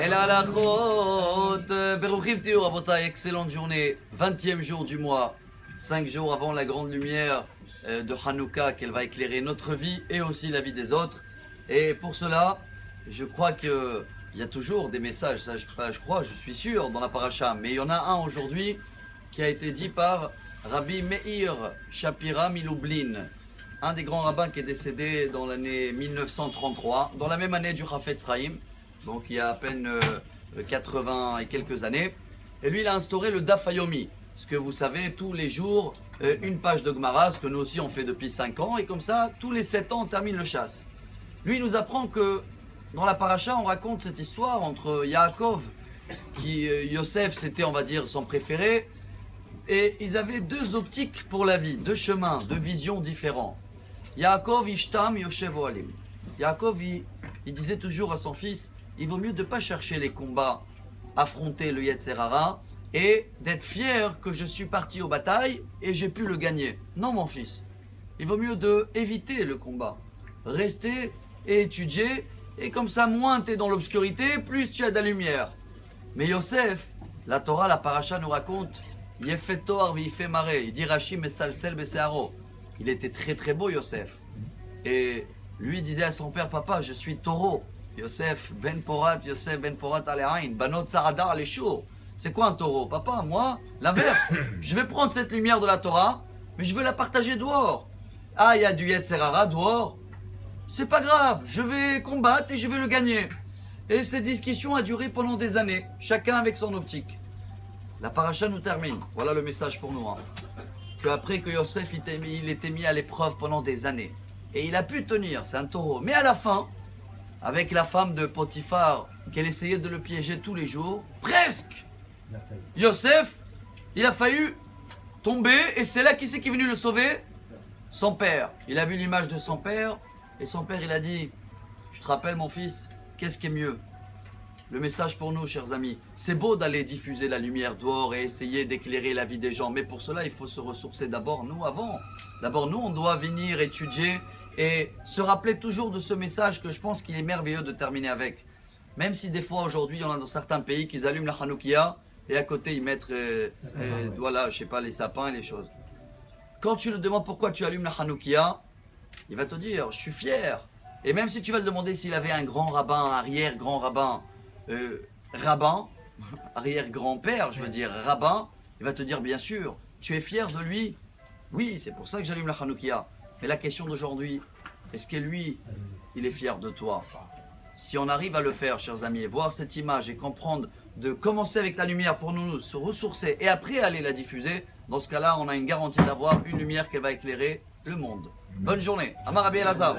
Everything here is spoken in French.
Et la halachot, Beruchim Tihou, Rabotai, excellente journée, 20e jour du mois, 5 jours avant la grande lumière de Hanouka, qu'elle va éclairer notre vie et aussi la vie des autres. Et pour cela, je crois qu'il y a toujours des messages, ça je suis sûr, dans la paracha, mais il y en a un aujourd'hui qui a été dit par Rabbi Meir Shapira Milublin, un des grands rabbins qui est décédé dans l'année 1933, dans la même année du Chafetz Chaim, donc il y a à peine 80 et quelques années. Et lui, il a instauré le Daf Yomi, ce que vous savez, tous les jours, une page de Gemara, ce que nous aussi on fait depuis 5 ans, et comme ça, tous les 7 ans, on termine le chasse. Lui, il nous apprend que dans la paracha, on raconte cette histoire entre Yaakov, qui Yosef, c'était, on va dire, son préféré, et ils avaient deux optiques pour la vie, deux chemins, deux visions différents. Yaakov Ishtam Yoshev Ohalim. Yaakov, il disait toujours à son fils, il vaut mieux de ne pas chercher les combats, affronter le Yetzer Hara, et d'être fier que je suis parti aux batailles et j'ai pu le gagner. Non, mon fils, il vaut mieux éviter le combat, rester et étudier, et comme ça, moins tu es dans l'obscurité, plus tu as de la lumière. Mais Yosef, la Torah, la paracha nous raconte, Yefet Toar v'Yifet Maré, il dit Rashi Mesalsel Besearo. Il était très très beau, Yosef. Et lui disait à son père, papa, je suis taureau. Yosef Ben Porat Alehain, Banot Saradar Aleshur. C'est quoi un taureau? Papa, moi, l'inverse. Je vais prendre cette lumière de la Torah, mais je veux la partager dehors. Ah, il y a du Yetzer Hara dehors. C'est pas grave, je vais combattre et je vais le gagner. Et cette discussion a duré pendant des années, chacun avec son optique. La paracha nous termine. Voilà le message pour nous. Qu'après que Yosef il était mis à l'épreuve pendant des années. Et il a pu tenir, c'est un taureau. Mais à la fin, avec la femme de Potiphar, qu'elle essayait de le piéger tous les jours, presque, Yosef, il a failli tomber. Et c'est là qui c'est qui est venu le sauver? Son père. Il a vu l'image de son père. Et son père, il a dit, tu te rappelles mon fils, qu'est-ce qui est mieux? Le message pour nous, chers amis, c'est beau d'aller diffuser la lumière dehors et essayer d'éclairer la vie des gens, mais pour cela, il faut se ressourcer d'abord, nous, avant. D'abord, nous, on doit venir étudier et se rappeler toujours de ce message que je pense qu'il est merveilleux de terminer avec. Même si des fois, aujourd'hui, il y en a dans certains pays qui allument la Hanoukia et à côté, ils mettent, voilà, je sais pas, les sapins et les choses. Quand tu le demandes pourquoi tu allumes la Hanoukia, il va te dire, je suis fier. Et même si tu vas le demander s'il avait un grand rabbin, un arrière-grand rabbin, rabbin, arrière-grand-père, je veux dire rabbin, il va te dire bien sûr, tu es fier de lui. Oui, c'est pour ça que j'allume la Hanoukia. Mais la question d'aujourd'hui, est-ce que lui, il est fier de toi? Si on arrive à le faire, chers amis, et voir cette image et comprendre de commencer avec la lumière pour nous se ressourcer et après aller la diffuser, dans ce cas-là, on a une garantie d'avoir une lumière qui va éclairer le monde. Bonne journée. Amar Rabbi Elazar.